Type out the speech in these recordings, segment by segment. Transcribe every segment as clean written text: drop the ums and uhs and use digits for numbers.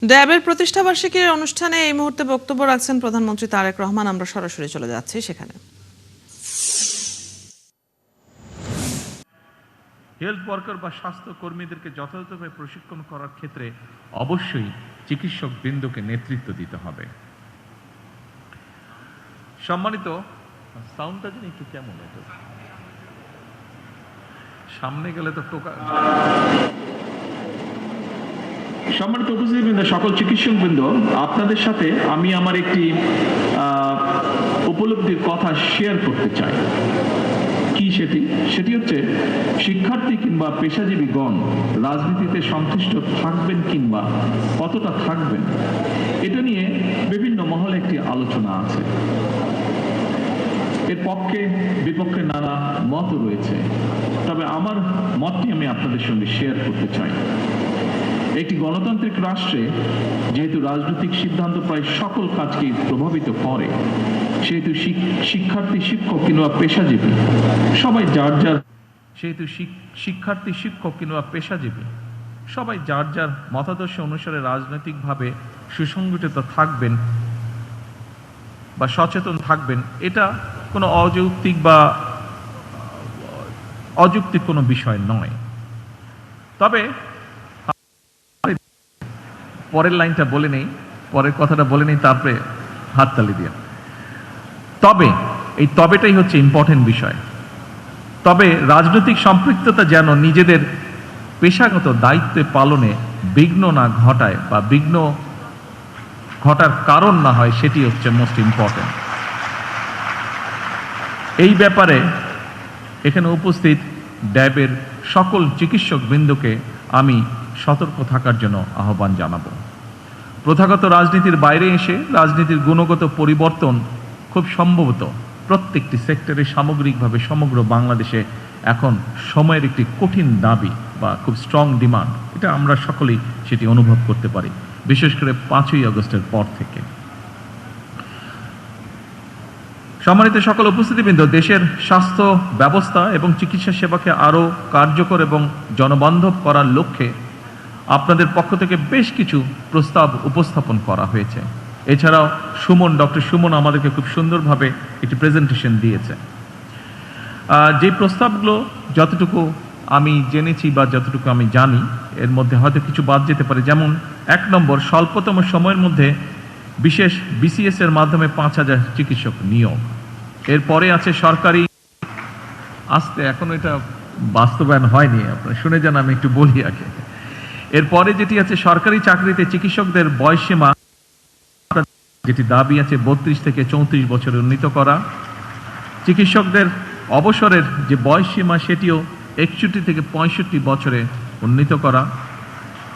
ড্যাবের প্রতিষ্ঠাবার্ষিকীর অনুষ্ঠানে এই মুহূর্তে বক্তব্য রাখছেন প্রধানমন্ত্রী তারেক রহমান। আমরা সরাসরি চলে যাচ্ছি সেখানে। হেলথ ওয়ার্কার বা স্বাস্থ্য কর্মীদেরকে যথাযথভাবে প্রশিক্ষণ করার ক্ষেত্রে অবশ্যই চিকিৎসক বৃন্দকে নেতৃত্ব দিতে হবে। সম্মানিত, সাউন্ডটা জানি একটু কেমন এটা, সামনে গেলে তো টোকা। সম্মানিত উপস্থিতিবৃন্দ, সকল চিকিৎসকবৃন্দ, আপনাদের সাথে আমি আমার একটি উপলব্ধির কথা শেয়ার করতে চাই। কি সেটি হচ্ছে শিক্ষার্থী কিংবা পেশাজীবীগণ রাজনীতিতে সন্তুষ্ট থাকবেন কিংবা কতটা থাকবেন, এটা নিয়ে বিভিন্ন মহলে একটি আলোচনা আছে। এর পক্ষে বিপক্ষে নানা মত রয়েছে, তবে আমার মতটি আমি আপনাদের সঙ্গে শেয়ার করতে চাই। একটি গণতান্ত্রিক রাষ্ট্রে যেহেতু রাজনৈতিক সিদ্ধান্ত প্রায় সকল কাজকেই প্রভাবিত করে, সেহেতু শিক্ষার্থী শিক্ষক কিংবা পেশাজীবী সবাই যার যার মতাদর্শ অনুসারে রাজনৈতিকভাবে সুসংগঠিত থাকবেন বা সচেতন থাকবেন। এটা কোনো অযৌক্তিক কোনো বিষয় নয়। তবে পরের লাইনটা বলে নেই, পরের কথাটা বলে নেই, তারপরে হাততালি দিয়ে। এই তবেটাই হচ্ছে ইম্পর্টেন্ট বিষয়। তবে রাজনৈতিক সম্পৃক্ততা যেন নিজেদের পেশাগত দায়িত্ব পালনে বিঘ্ন না ঘটায় বা বিঘ্ন ঘটার কারণ না হয়, সেটি হচ্ছে মোস্ট ইম্পর্টেন্ট। এই ব্যাপারে এখানে উপস্থিত ড্যাবের সকল চিকিৎসক বৃন্দকে আমি সতর্ক থাকার জন্য আহ্বান জানাবো। প্রথাগত রাজনীতির বাইরে এসে রাজনীতির গুণগত পরিবর্তন খুব সম্ভবত প্রত্যেকটি সেক্টরে সামগ্রিকভাবে সমগ্র বাংলাদেশে এখন সময়ের একটি কঠিন দাবি বা খুব স্ট্রং ডিমান্ড। এটা আমরা সকলেই সেটি অনুভব করতে পারি, বিশেষ করে 5ই আগস্টের পর থেকে। সম্মানিত সকল উপস্থিতিবৃন্দ, দেশের স্বাস্থ্য ব্যবস্থা এবং চিকিৎসা সেবাকে আরও কার্যকর এবং জনবান্ধব করার লক্ষ্যে আপনাদের পক্ষ থেকে বেশ কিছু প্রস্তাব উপস্থাপন করা হয়েছে। এছাড়াও ডক্টর সুমন আমাদেরকে খুব সুন্দরভাবে একটি প্রেজেন্টেশন দিয়েছে। যে প্রস্তাবগুলো যতটুকু আমি জেনেছি বা যতটুকু আমি জানি, এর মধ্যে হয়তো কিছু বাদ যেতে পারে। যেমন 1 নম্বর, স্বল্পতম সময়ের মধ্যে বিশেষ বিসিএস এর মাধ্যমে 5000 চিকিৎসক নিয়োগ। এরপরে আছে সরকারি, এখনো এটা বাস্তবায়ন হয়নি, আপনারা শুনে যান, আমি একটু বলি আগে। এরপরে যেটি আছে সরকারি চাকরিতে চিকিৎসকদের বয়সসীমা, যেটি দাবি আছে 32 থেকে 34 বছরে উন্নীত করা। চিকিৎসকদের অবসরের যে বয়সসীমা, সেটিও 61 থেকে 65 বছরে উন্নীত করা।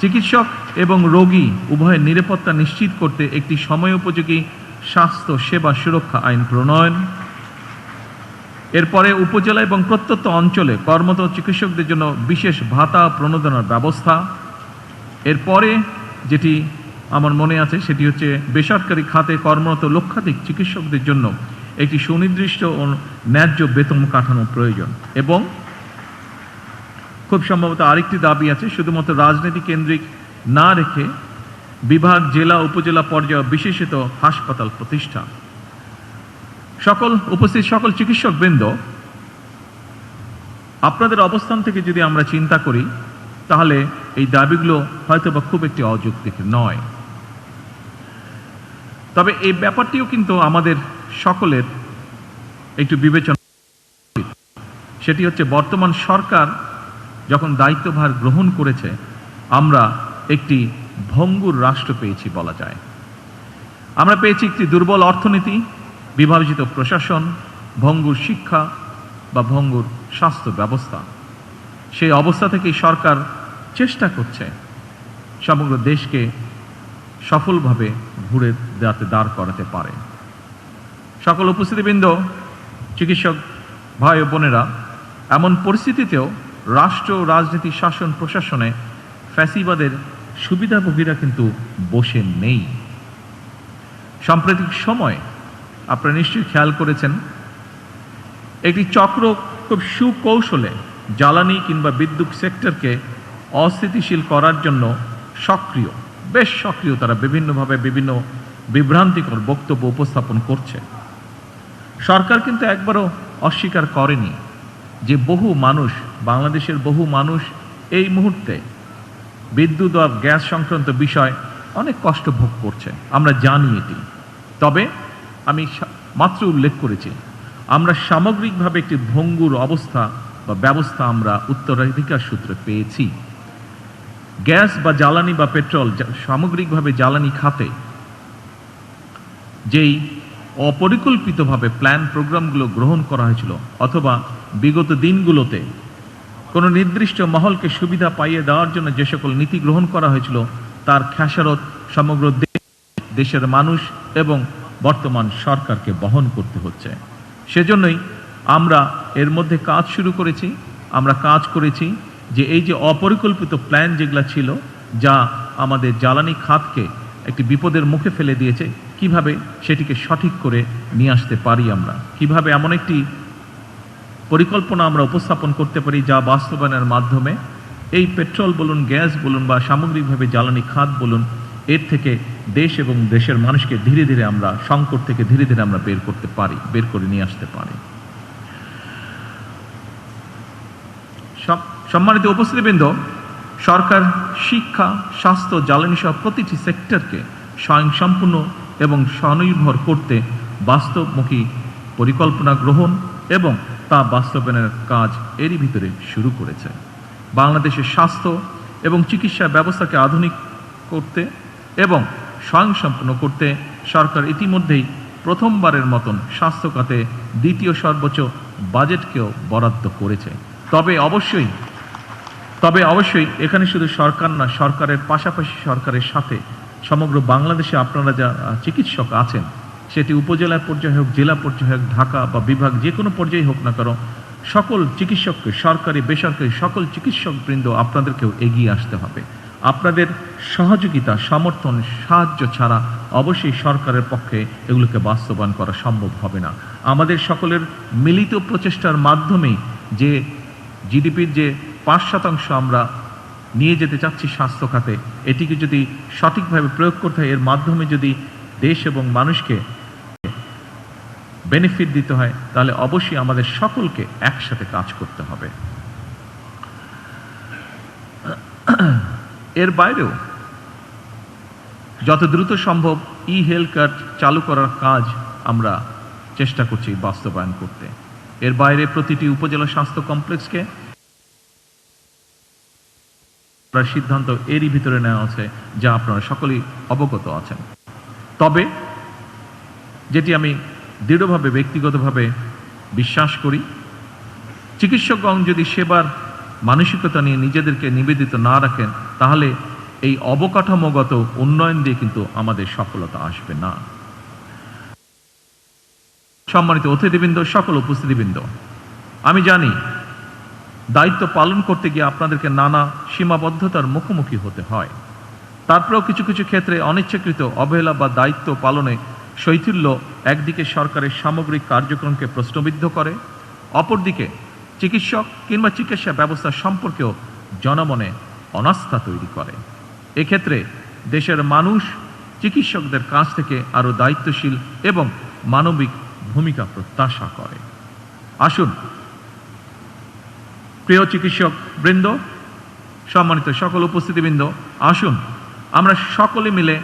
চিকিৎসক এবং রোগী উভয়ের নিরাপত্তা নিশ্চিত করতে একটি সময়োপযোগী স্বাস্থ্য সেবা সুরক্ষা আইন প্রণয়ন। এরপরে উপজেলা এবং প্রত্যন্ত অঞ্চলে কর্মরত চিকিৎসকদের জন্য বিশেষ ভাতা প্রণোদনার ব্যবস্থা। এরপরে যেটি আমার মনে আছে সেটি হচ্ছে বেসরকারি খাতে কর্মরত লক্ষাধিক চিকিৎসকদের জন্য একটি সুনির্দিষ্ট ও ন্যায্য বেতন কাঠামো প্রয়োজন। এবং খুব সম্ভবত আরেকটি দাবি আছে, শুধুমাত্র রাজনীতি কেন্দ্রিক না রেখে বিভাগ, জেলা, উপজেলা পর্যায়ে বিশেষিত হাসপাতাল প্রতিষ্ঠা। উপস্থিত সকল চিকিৎসক বৃন্দ, আপনাদের অবস্থান থেকে যদি আমরা চিন্তা করি, তাহলে এই দাবিগুলো হয়তো বা খুব একটি অযৌক্তিক নয়। তবে এই ব্যাপারটিও কিন্তু আমাদের সকলের একটু বিবেচনা, সেটি হচ্ছে বর্তমান সরকার যখন দায়িত্বভার গ্রহণ করেছে, আমরা একটি ভঙ্গুর রাষ্ট্র পেয়েছি বলা যায়। আমরা পেয়েছি একটি দুর্বল অর্থনীতি, বিভাজিত প্রশাসন, ভঙ্গুর শিক্ষা বা ভঙ্গুর স্বাস্থ্য ব্যবস্থা। সেই অবস্থা থেকেই সরকার চেষ্টা করছে সমগ্র দেশকে সফলভাবে ঘুরে যাতে দাঁড় করাতে পারে। সকল উপস্থিতিবৃন্দ, চিকিৎসক ভাই ও বোনেরা, এমন পরিস্থিতিতেও রাষ্ট্র, রাজনীতি, শাসন, প্রশাসনে ফ্যাসিবাদের সুবিধাভোগীরা কিন্তু বসে নেই। সাম্প্রতিক সময় আপনারা নিশ্চয়ই খেয়াল করেছেন, একটি চক্র খুব সুকৌশলে জ্বালানি কিংবা বিদ্যুৎ সেক্টরকে অস্থিতিশীল করার জন্য সক্রিয়। বেশ সক্রিয়, তারা বিভিন্নভাবে বিভিন্ন বিভ্রান্তিকর বক্তব্য উপস্থাপন করছে। সরকার কিন্তু একবারও অস্বীকার করেনি যে বহু মানুষ, বাংলাদেশের বহু মানুষ এই মুহূর্তে বিদ্যুৎ ও গ্যাস সংক্রান্ত বিষয় অনেক কষ্ট ভোগ করছে, আমরা জানি এটি। তবে আমি মাত্র উল্লেখ করেছি, আমরা সামগ্রিকভাবে একটি ভঙ্গুর অবস্থা বা ব্যবস্থা আমরা উত্তরাধিকার সূত্রে পেয়েছি। গ্যাস বা জ্বালানি বা পেট্রোল, সামগ্রিকভাবে জ্বালানি খাতে যেই অপরিকল্পিতভাবে প্ল্যান প্রোগ্রামগুলো গ্রহণ করা হয়েছিল, অথবা বিগত দিনগুলোতে কোনো নির্দিষ্ট মহলকে সুবিধা পাইয়ে দেওয়ার জন্য যে সকল নীতি গ্রহণ করা হয়েছিল, তার খেসারত সমগ্র দেশের মানুষ এবং বর্তমান সরকারকে বহন করতে হচ্ছে। সেজন্যই আমরা এর মধ্যে কাজ শুরু করেছি। আমরা কাজ করেছি যে এই যে অপরিকল্পিত প্ল্যান যেগুলো ছিল, যা আমাদের জ্বালানি খাতকে একটি বিপদের মুখে ফেলে দিয়েছে, কিভাবে সেটিকে সঠিক করে নিয়ে আসতে পারি, আমরা কিভাবে এমন একটি পরিকল্পনা আমরা উপস্থাপন করতে পারি যা বাস্তবায়নের মাধ্যমে এই পেট্রোল বলুন, গ্যাস বলুন বা সামগ্রিকভাবে জ্বালানি খাত বলুন, এর থেকে দেশ এবং দেশের মানুষকে ধীরে ধীরে আমরা সংকট থেকে ধীরে ধীরে আমরা বের করে নিয়ে আসতে পারি। সম্মানিত উপস্থিতিবৃন্দ, সরকার শিক্ষা, স্বাস্থ্য, জ্বালানি সহ প্রতিটি সেক্টরকে স্বয়ংসম্পূর্ণ এবং স্বনির্ভর করতে বাস্তবমুখী পরিকল্পনা গ্রহণ এবং তা বাস্তবায়নের কাজ এরই ভিতরে শুরু করেছে। বাংলাদেশের স্বাস্থ্য এবং চিকিৎসা ব্যবস্থাকে আধুনিক করতে এবং স্বয়ংসম্পূর্ণ করতে সরকার ইতিমধ্যেই প্রথমবারের মতন স্বাস্থ্য খাতে দ্বিতীয় সর্বোচ্চ বাজেটকেও বরাদ্দ করেছে। তবে অবশ্যই এখানে শুধু সরকার না, সরকারের পাশাপাশি সরকারের সাথে সমগ্র বাংলাদেশে আপনারা যা চিকিৎসক আছেন, সেটি উপজেলা পর্যায়ে হোক, জেলা পর্যায়ে হোক, ঢাকা বা বিভাগ যে কোনো পর্যায়ে হোক না কেন, সকল চিকিৎসককে, সরকারি বেসরকারি সকল চিকিৎসকবৃন্দ আপনাদেরকেও এগিয়ে আসতে হবে। আপনাদের সহযোগিতা, সমর্থন, সাহায্য ছাড়া অবশ্যই সরকারের পক্ষে এগুলোকে বাস্তবায়ন করা সম্ভব হবে না। আমাদের সকলের মিলিত প্রচেষ্টার মাধ্যমেই যে জিডিপির যে 5% আমরা নিয়ে যেতে চাচ্ছি স্বাস্থ্য খাতে, এটিকে যদি সঠিকভাবে প্রয়োগ করতে হয়, এর মাধ্যমে যদি দেশ এবং মানুষকে বেনিফিট দিতে হয়, তাহলে অবশ্যই আমাদের সকলকে একসাথে কাজ করতে হবে। এর বাইরেও যত দ্রুত সম্ভব হেলথ কার্ড চালু করার কাজ আমরা চেষ্টা করছি বাস্তবায়ন করতে। এর বাইরে প্রতিটি উপজেলা স্বাস্থ্য কমপ্লেক্সকে সিদ্ধান্ত এরই ভিতরে নেওয়া আছে, যা আপনারা সকলেই অবগত আছেন। তবে যেটি আমি দৃঢ়ভাবে ব্যক্তিগতভাবে বিশ্বাস করি, চিকিৎসকগণ যদি সেবার মানসিকতা নিয়ে নিজেদেরকে নিবেদিত না রাখেন, তাহলে এই অবকাঠামোগত উন্নয়ন দিয়ে কিন্তু আমাদের সফলতা আসবে না। সম্মানিত অতিথিবৃন্দ, সকল উপস্থিতিবৃন্দ, আমি জানি দায়িত্ব পালন করতে গিয়ে আপনাদেরকে নানা সীমাবদ্ধতার মুখোমুখি হতে হয়। তারপরেও কিছু কিছু ক্ষেত্রে অনিচ্ছাকৃত অবহেলা বা দায়িত্ব পালনে শৈথিল্য একদিকে সরকারের সামগ্রিক কার্যক্রমকে প্রশ্নবিদ্ধ করে, অপরদিকে চিকিৎসক কিংবা চিকিৎসা ব্যবস্থা সম্পর্কেও জনমনে অনাস্থা তৈরি করে। এক্ষেত্রে দেশের মানুষ চিকিৎসকদের কাছ থেকে আরও দায়িত্বশীল এবং মানবিক ভূমিকা প্রত্যাশা করে। আসুন প্রিয় চিকিৎসক বৃন্দ, সম্মানিত সকল উপস্থিতিবৃন্দ, আসুন আমরা সকলে মিলে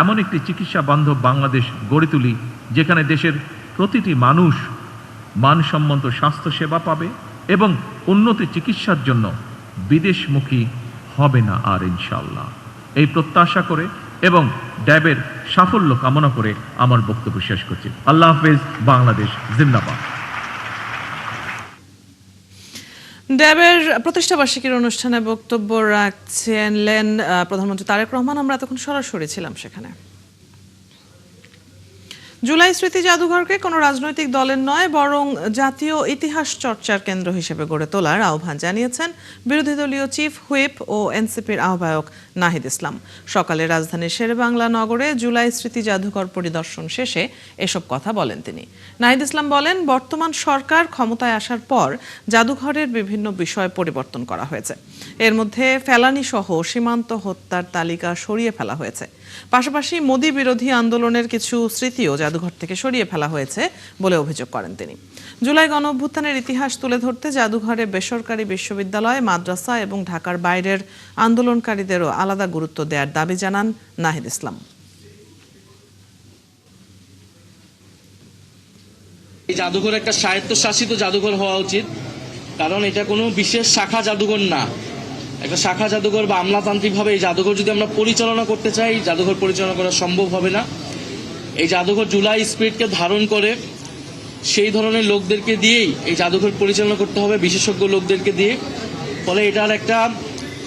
এমন একটি চিকিৎসা বান্ধব বাংলাদেশ গড়ে তুলি, যেখানে দেশের প্রতিটি মানুষ মানসম্মত স্বাস্থ্য সেবা পাবে এবং উন্নত চিকিৎসার জন্য বিদেশমুখী হবে না আর, ইনশাআল্লাহ। এই প্রত্যাশা করে এবং ড্যাবের সাফল্য কামনা করে আমার বক্তব্য শেষ করছি। আল্লাহ হাফেজ। বাংলাদেশ জিন্দাবাদ। ড্যাবের প্রতিষ্ঠাবার্ষিকীর অনুষ্ঠানে বক্তব্য রাখছিলেন প্রধানমন্ত্রী তারেক রহমান। আমরা এতক্ষণ সরাসরি ছিলাম সেখানে। জুলাই স্মৃতি জাদুঘরকে কোনো রাজনৈতিক দলের নয় বরং জাতীয় ইতিহাস চর্চার কেন্দ্র হিসেবে গড়ে তোলার আহ্বান জানিয়েছেন বিরোধী দলীয় চিফ হুইপ ও এনসিপির আহ্বায়ক নাহিদ ইসলাম। সকালে রাজধানীর শেরেবাংলা নগরে জুলাই স্মৃতি জাদুঘর পরিদর্শন শেষে এসব কথা বলেন তিনি। নাহিদ ইসলাম বলেন, বর্তমান সরকার ক্ষমতায় আসার পর জাদুঘরের বিভিন্ন বিষয় পরিবর্তন করা হয়েছে। এর মধ্যে ফেলানি সহ সীমান্ত হত্যার তালিকা সরিয়ে ফেলা হয়েছে। পাশাপাশি মোদি বিরোধী আন্দোলনের কিছু স্মৃতিও জাদুঘর থেকে সরিয়ে ফেলা হয়েছে বলে অভিযোগ করেন তিনি। জুলাই গণঅভ্যুত্থানের ইতিহাস তুলে ধরতে জাদুঘরে বেসরকারি বিশ্ববিদ্যালয়, মাদ্রাসা এবং ঢাকার বাইরের আন্দোলনকারীদেরও আলাদা গুরুত্ব দেওয়ার দাবি জানান নাহিদ ইসলাম। এই জাদুঘর একটা স্বায়ত্তশাসিত জাদুঘর হওয়া উচিত, কারণ এটা কোনো বিশেষ শাখা জাদুঘর না। একটা শাখা জাদুঘর বা আমলাতান্ত্রিকভাবে এই জাদুঘর যদি আমরা পরিচালনা করতে চাই, জাদুঘর পরিচালনা করা সম্ভব হবে না। এই জাদুঘর জুলাই স্পিরিটকে ধারণ করে সেই ধরনের লোকদেরকে দিয়েই এই জাদুঘর পরিচালনা করতে হবে, বিশেষজ্ঞ লোকদেরকে দিয়ে। ফলে এটার একটা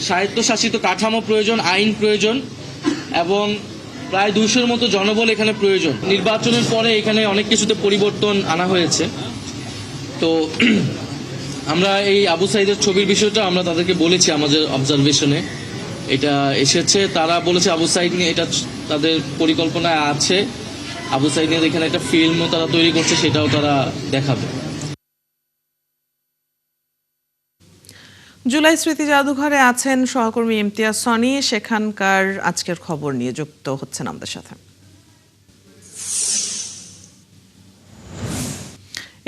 স্বায়ত্তশাসিত কাঠামো প্রয়োজন, আইন প্রয়োজন এবং প্রায় 200-র মতো জনবল এখানে প্রয়োজন। নির্বাচনের পরে এখানে অনেক কিছুতে পরিবর্তন আনা হয়েছে। তো আমরা এই আবু সাইদের ছবির বিষয়টা আমরা তাদেরকে বলেছি, আমাদের অবজারভেশনে এটা এসেছে। তারা বলেছে আবু সাইদ নিয়ে এটা তাদের পরিকল্পনায় আছে। আবু সাইদ নিয়ে এখানে একটা ফিল্মও তারা তৈরি করছে, সেটাও তারা দেখাবে। জুলাই স্মৃতি জাদুঘরে আছেন সহকর্মী ইমতিয়াজ সনি। সেখানকার আজকের খবর নিয়ে যুক্ত হচ্ছেন আমাদের সাথে।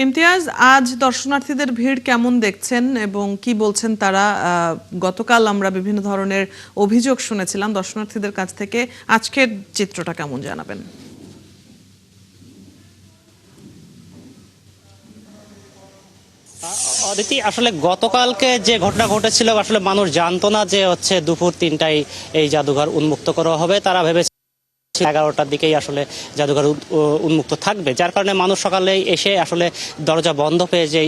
ইমতিয়াজ, আজ দর্শনার্থীদের ভিড় কেমন দেখছেন এবং কি বলছেন তারা? গতকাল আমরা বিভিন্ন ধরনের অভিযোগ শুনেছিলাম দর্শনার্থীদের কাছ থেকে, আজকের চিত্রটা কেমন জানাবেন? অদিতি, আসলে গতকালকে যে ঘটনা ঘটেছিল, আসলে মানুষ জানতো না যে হচ্ছে দুপুর 3টায় এই জাদুঘর উন্মুক্ত করা হবে। তারা ভেবেছে 11টার দিকেই আসলে জাদুঘর উন্মুক্ত থাকবে, যার কারণে মানুষ সকালে এসে আসলে দরজা বন্ধ পেয়ে যে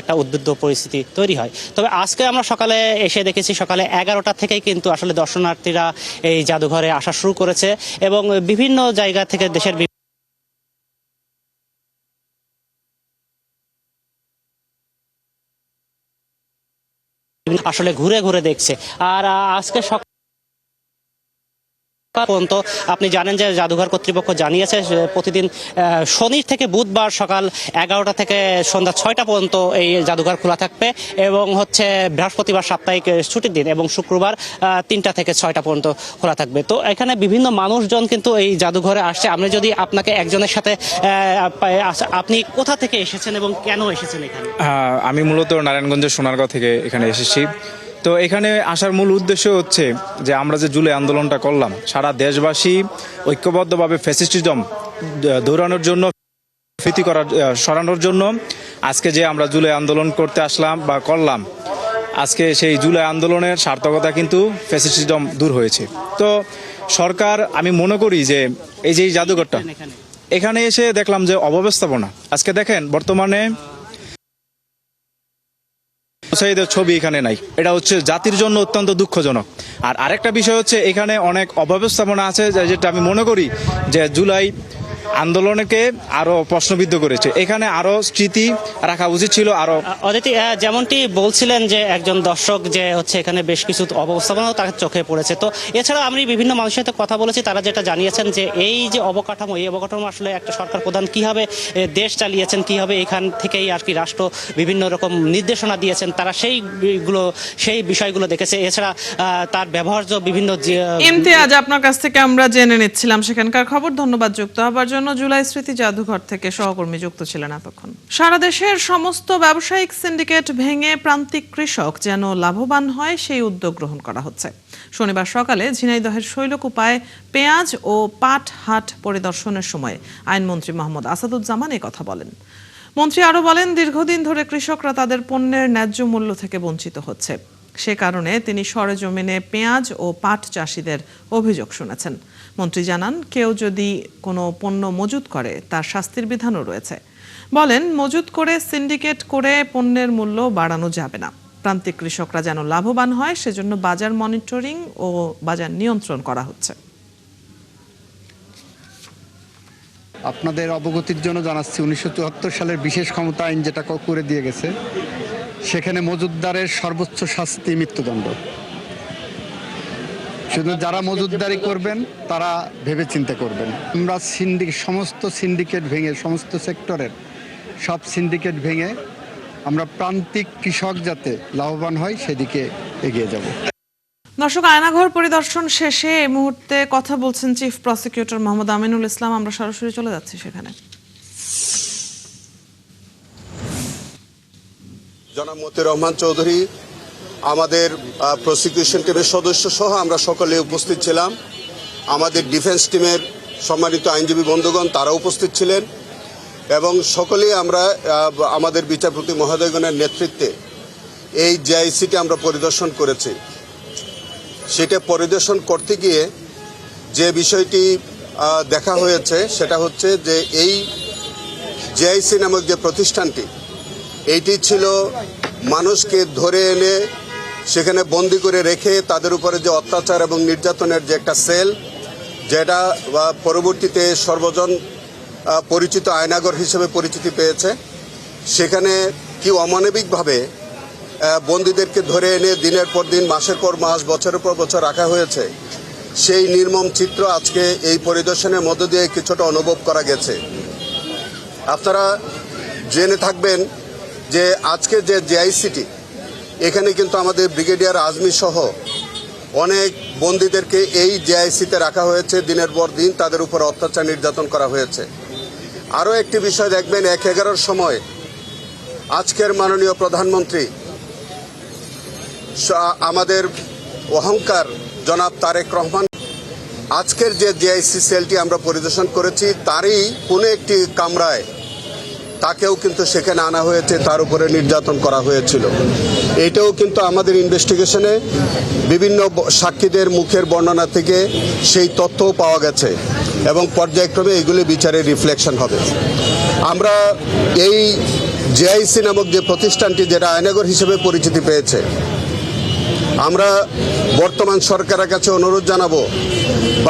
একটা উদ্বিগ্ন পরিস্থিতি তৈরি হয়। তবে আজকে আমরা সকালে এসে দেখেছি সকালে 11টা থেকেই কিন্তু আসলে দর্শনার্থীরা এই জাদুঘরে আসা শুরু করেছে এবং বিভিন্ন জায়গা থেকে দেশের আসলে ঘুরে ঘুরে দেখছে। আর আজকে পর্যন্ত আপনি জানেন যে জাদুঘর কর্তৃপক্ষ জানিয়েছে প্রতিদিন শনি থেকে বুধবার সকাল 11টা থেকে সন্ধ্যা 6টা পর্যন্ত এই জাদুঘর খোলা থাকবে এবং হচ্ছে বৃহস্পতিবার সাপ্তাহিক ছুটির দিন এবং শুক্রবার 3টা থেকে 6টা পর্যন্ত খোলা থাকবে। তো এখানে বিভিন্ন মানুষজন কিন্তু এই জাদুঘরে আসছে। আমরা যদি আপনাকে একজনের সাথে, আপনি কোথা থেকে এসেছেন এবং কেন এসেছেন এখানে? আমি মূলত নারায়ণগঞ্জের সোনারগাঁও থেকে এখানে এসেছি। তো এখানে আসার মূল উদ্দেশ্য হচ্ছে যে আমরা যে জুলাই আন্দোলনটা করলাম, সারা দেশবাসী ঐক্যবদ্ধভাবে ফ্যাসিস্টিজম দৌড়ানোর জন্য, সরানোর জন্য আজকে যে আমরা জুলাই আন্দোলন করতে আসলাম বা করলাম, আজকে সেই জুলাই আন্দোলনের সার্থকতা কিন্তু ফ্যাসিস্টিজম দূর হয়েছে। তো সরকার, আমি মনে করি যে এই যে জাদুঘরটা এখানে এসে দেখলাম যে অব্যবস্থাপনা। আজকে দেখেন বর্তমানে শহীদের ছবি এখানে নাই, এটা হচ্ছে জাতির জন্য অত্যন্ত দুঃখজনক। আর আরেকটা বিষয় হচ্ছে এখানে অনেক অব্যবস্থাপনা আছে, যেটা আমি মনে করি যে জুলাই আন্দোলনকে আরো প্রশ্নবিদ্ধ করেছে। এখানে আরো স্মৃতি রাখা উচিত ছিল। আরো অদিতি, যেমনটি বলছিলেন যে একজন দর্শক যে হচ্ছে এখানে বেশ কিছু অবস্থাপনাও তার চোখে পড়েছে। তো এছাড়া আমি বিভিন্ন মানুষের সাথে কথা বলেছি, তারা যেটা জানিয়েছেন যে এই যে অবকাঠামো, এই অবকাঠামো আসলে একটা সরকার প্রধান কিভাবে দেশ চালিয়েছেন, কিভাবে এখান থেকেই আর কি রাষ্ট্র বিভিন্ন রকম নির্দেশনা দিয়েছেন, তারা সেই বিষয়গুলো দেখেছে। এছাড়া তার ব্যবহার্য বিভিন্ন ইমতিয়াজ, আপনার কাছ থেকে আমরা জেনে নিচ্ছিলাম সেখানকার খবর। ধন্যবাদ যুক্ত হবার জন্য। জুলাই স্মৃতি জাদুঘর থেকে সহকর্মী যুক্ত ছিলেন এতক্ষণ। সারা দেশের সমস্ত ব্যবসায়িক সিন্ডিকেট ভেঙে প্রান্তিক কৃষক যেন লাভবান হয়, সেই উদ্যোগ গ্রহণ করা হচ্ছে। শনিবার সকালে ঝিনাইদহের শৈলকুপায় পেঁয়াজ ও পাট হাট পরিদর্শনের সময় আইনমন্ত্রী মোহাম্মদ আসাদুজ্জামান এই কথা বলেন। মন্ত্রী আরো বলেন, দীর্ঘদিন ধরে কৃষকরা তাদের পণ্যের ন্যায্য মূল্য থেকে বঞ্চিত হচ্ছে। সে কারণে তিনি সরেজমিনে পেঁয়াজ ও পাট চাষিদের অভিযোগ শুনেছেন। মন্ত্রী জানান, কেউ যদি কোনো পণ্য মজুত করে তার শাস্তির বিধানও রয়েছে। বলেন, মজুত করে সিন্ডিকেট করে পণ্যের মূল্য বাড়ানো যাবে না। প্রান্তিক কৃষকরা যেন লাভবান হয়, সেজন্য বাজার মনিটরিং ও বাজার নিয়ন্ত্রণ করা হচ্ছে। আপনাদের অবগতির জন্য জানাচ্ছি 1974 সালের বিশেষ ক্ষমতা আইন যেটা করে দিয়ে গেছে, সেখানে মজুতদারের সর্বোচ্চ শাস্তি মৃত্যুদণ্ড। শুধু যারা মজুতদারি করবেন তারা ভেবে চিন্তে করবেন। আমরা সমস্ত সিন্ডিকেট ভেঙে, সমস্ত সেক্টরের সব সিন্ডিকেট ভেঙে আমরা প্রান্তিক কৃষক যাতে লাভবান হয় সেদিকে এগিয়ে যাব। দর্শক, আয়নাঘর পরিদর্শন শেষে এই মুহূর্তে কথা বলছেন চিফ প্রসিকিউটর মোহাম্মদ আমিনুল ইসলাম। আমরা সরাসরি চলে যাচ্ছি সেখানে। জনাব মতিউর রহমান চৌধুরী, আমাদের প্রসিকিউশন টিমের সদস্য সহ আমরা সকলে উপস্থিত ছিলাম। আমাদের ডিফেন্স টিমের সম্মানিত আইনজীবী বন্ধুগণ তারা উপস্থিত ছিলেন এবং সকলেই আমরা আমাদের বিচারপতি মহোদয়গণের নেতৃত্বে এই জেআইসিটি আমরা পরিদর্শন করেছি। সেটা পরিদর্শন করতে গিয়ে যে বিষয়টি দেখা হয়েছে সেটা হচ্ছে যে এই জেআইসি নামক যে প্রতিষ্ঠানটি, এইটি ছিল মানুষকে ধরে এনে সেখানে বন্দি করে রেখে তাদের উপরে যে অত্যাচার এবং নির্যাতনের যে একটা সেল, যেটা পরবর্তীতে সর্বজন পরিচিত আয়নাঘর হিসেবে পরিচিতি পেয়েছে। সেখানে কি অমানবিকভাবে বন্দীদেরকে ধরে এনে দিনের পর দিন, মাসের পর মাস, বছরের পর বছর রাখা হয়েছে, সেই নির্মম চিত্র আজকে এই পরিদর্শনের মধ্য দিয়ে কিছুটা অনুভব করা গেছে। আপনারা জেনে থাকবেন যে আজকে যে জেআইসিটি, এখানে কিন্তু আমাদের ব্রিগেডিয়ার আজমি সহ অনেক বন্দীদেরকে এই জেআইসিতে রাখা হয়েছে। দিনের পর দিন তাদের উপর অত্যাচার নির্যাতন করা হয়েছে। আরও একটি বিষয় দেখবেন, 1/11 সময় আজকের মাননীয় প্রধানমন্ত্রী আমাদের অহংকার জনাব তারেক রহমান, আজকের যে জেআইসি সেলটি আমরা পরিদর্শন করেছি তারই কোনো একটি কামরায় তাকেও কিন্তু সেখানে আনা হয়েছে, তার উপরে নির্যাতন করা হয়েছিল। এটাও কিন্তু আমাদের ইনভেস্টিগেশনে বিভিন্ন সাক্ষীদের মুখের বর্ণনা থেকে সেই তথ্যও পাওয়া গেছে এবং পর্যায়ক্রমে এগুলি বিচারের রিফ্লেকশন হবে। আমরা এই জেআইসি নামক যে প্রতিষ্ঠানটি, যেটা আয়নাঘর হিসেবে পরিচিতি পেয়েছে, আমরা বর্তমান সরকারের কাছে অনুরোধ জানাবো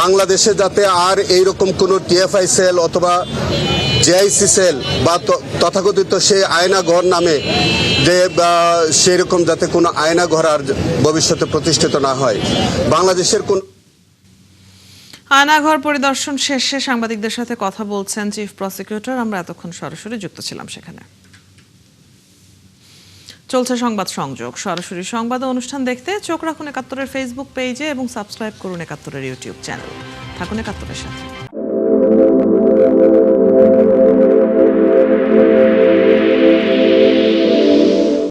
বাংলাদেশে যাতে আর এইরকম কোনো টিএফআই সেল অথবা জেআইসি সেল বা তথাকথিত সেই আয়নাঘর নামে যে সেরকম যাতে কোনো আয়নাঘর আর ভবিষ্যতে প্রতিষ্ঠিত না হয়। বাংলাদেশের কোন আয়নাঘর পরিদর্শন শেষে সাংবাদিকদের সাথে কথা বলছেন চিফ প্রসিকিউটর। আমরা এতক্ষণ সরাসরি যুক্ত ছিলাম সেখানে। চলছে সংবাদ সংযোগ। সরাসরি সংবাদ অনুষ্ঠান দেখতে চোখ রাখুন ৭১-এর ফেসবুক পেজে এবং সাবস্ক্রাইব করুন ৭১-এর ইউটিউব চ্যানেল। থাকুন ৭১-এর সাথে।